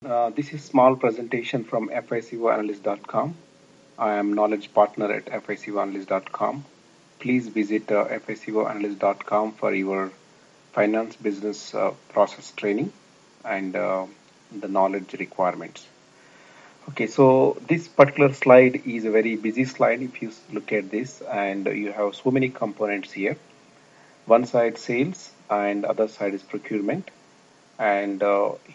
This is small presentation from FICOanalyst.com. I am knowledge partner at FICOanalyst.com. Please visit FICOanalyst.com for your finance business process training and the knowledge requirements. Okay, so this particular slide is a very busy slide if you look at this, and you have so many components here. One side sales and other side is procurement. And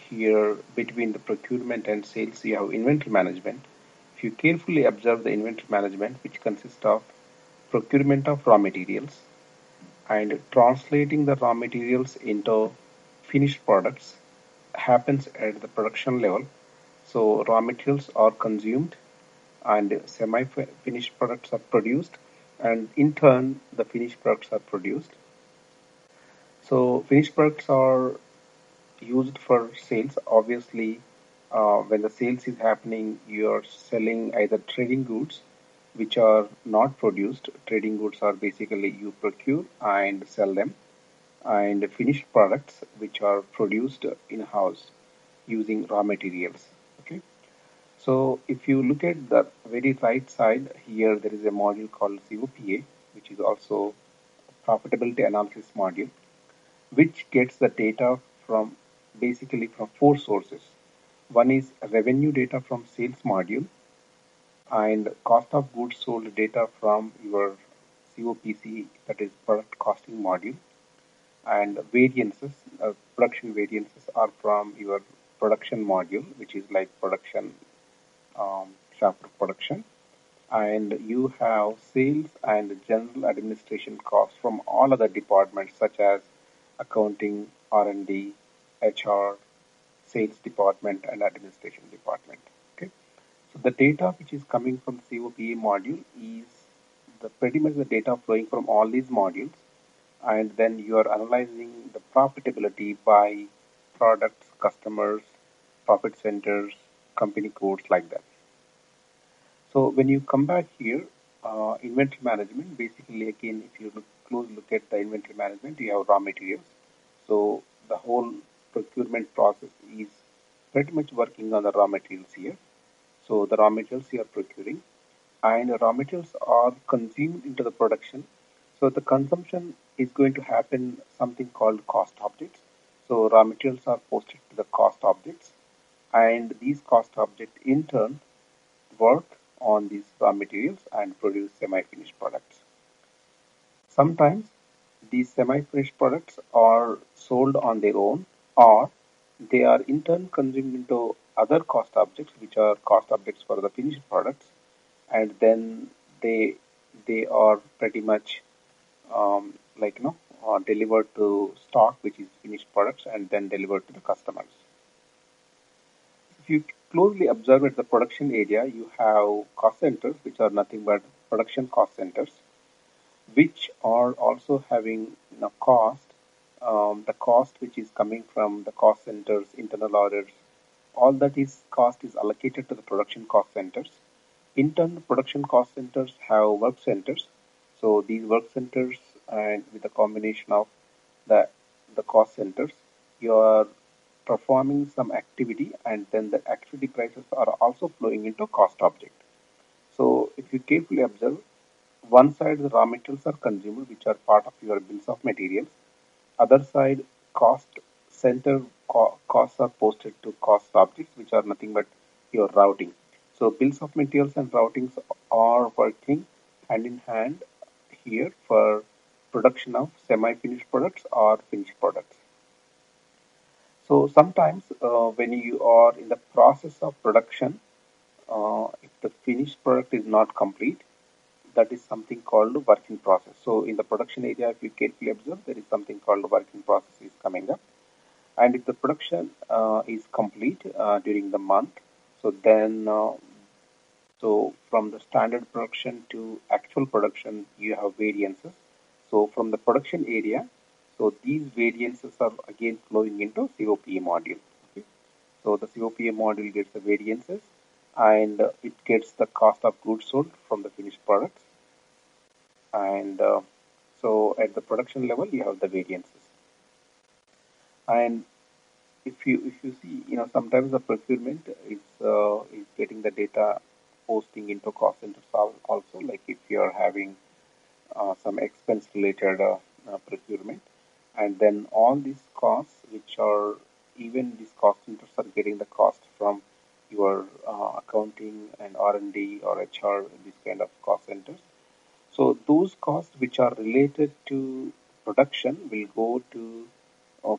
here between the procurement and sales, you have inventory management. If you carefully observe the inventory management, which consists of procurement of raw materials and translating the raw materials into finished products, happens at the production level. So raw materials are consumed and semi-finished products are produced, and in turn the finished products are produced. So finished products are used for sales. Obviously, when the sales is happening, you are selling either trading goods which are not produced. Trading goods are basically you procure and sell them, and finished products which are produced in-house using raw materials. Okay. So if you look at the very right side here, there is a module called COPA, which is also a profitability analysis module, which gets the data from basically from four sources. One is revenue data from sales module and cost of goods sold data from your COPC, that is product costing module, and variances, production variances are from your production module, which is like production, shop production. And you have sales and general administration costs from all other departments such as accounting, R&D, HR, sales department, and administration department. Okay, so the data which is coming from COPA module is pretty much the data flowing from all these modules, and then you are analyzing the profitability by products, customers, profit centers, company codes, like that. So when you come back here, inventory management, basically again, if you look at the inventory management, you have raw materials. So the whole procurement process is pretty much working on the raw materials here. So the raw materials you are procuring, and the raw materials are consumed into the production. So the consumption is going to happen something called cost objects. So raw materials are posted to the cost objects, and these cost objects in turn work on these raw materials and produce semi-finished products. Sometimes these semi-finished products are sold on their own, or they are in turn consumed into other cost objects, which are cost objects for the finished products, and then they are pretty much delivered to stock, which is finished products, and then delivered to the customers. If you closely observe at the production area, you have cost centers, which are nothing but production cost centers, which are also having cost. The cost which is coming from the cost centers, internal orders, all that is cost is allocated to the production cost centers. In turn, the production cost centers have work centers. So these work centers, and with the combination of the cost centers, you are performing some activity, and then the activity prices are also flowing into cost object. So if you carefully observe, one side the raw materials are consumed, which are part of your bills of materials. Other side, cost center costs are posted to cost objects, which are nothing but your routing. So bills of materials and routings are working hand in hand here for production of semi-finished products or finished products. So sometimes when you are in the process of production, if the finished product is not complete, that is something called work in process. So in the production area, if you carefully observe, there is something called work in process is coming up. And if the production is complete during the month, so then so from the standard production to actual production, you have variances. So from the production area, so these variances are again flowing into COPA module. Okay? So the COPA module gets the variances, and it gets the cost of goods sold from the finished products. And so at the production level, you have the variances. And if you see, sometimes the procurement is getting the data posting into cost centers also. Like if you are having some expense related procurement, and then all these costs, which are even these cost centers are getting the cost from your accounting and R&D or HR, these kind of cost centers. So those costs which are related to production will go to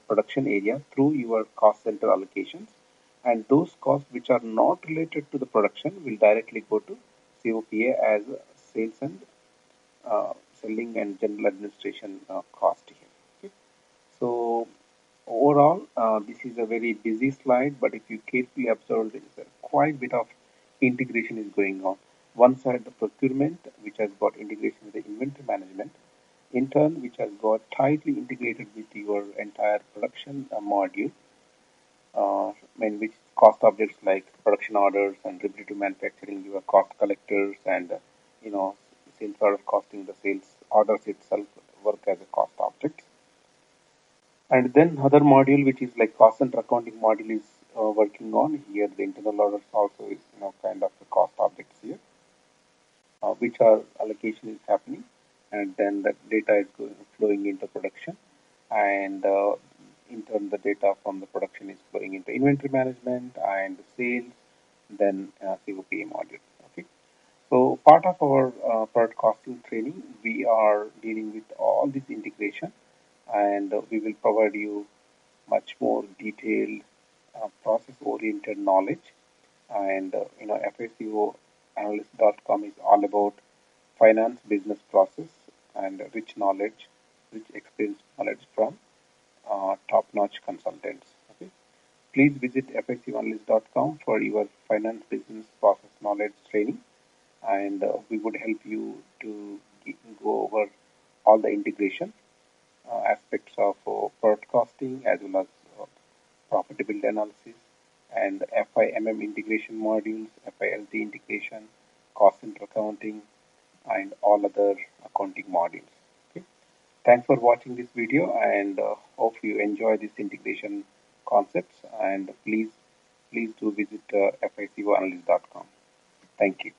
production area through your cost center allocations, and those costs which are not related to the production will directly go to COPA as sales and selling and general administration cost here. Okay. So overall, this is a very busy slide, but if you carefully observe, there is a quite bit of integration is going on. One side, the procurement, which has got integration with the inventory management, in turn, which has got tightly integrated with your entire production module, in which cost objects like production orders and repetitive manufacturing, your cost collectors, and sales order costing, the sales orders itself work as a cost object. And then other module which is like cost center accounting module is working on here. The internal orders also is kind of the cost objects here, which are allocation is happening, and then the data is flowing into production, and in turn the data from the production is flowing into inventory management and sales, then COPA module. Okay, so part of our product costing training, we are dealing with all this integration, and we will provide you much more detailed process-oriented knowledge. And FACOanalyst.com is all about finance business process and rich experience knowledge from top-notch consultants. Okay, please visit FACOanalyst.com for your finance business process knowledge training, and we would help you to go over all the integration aspects of product costing, as well as profitability analysis, and FIMM integration modules, FILT integration, cost center accounting, and all other accounting modules. Okay. Thanks for watching this video, and hope you enjoy this integration concepts. And please do visit FICOanalyst.com. Thank you.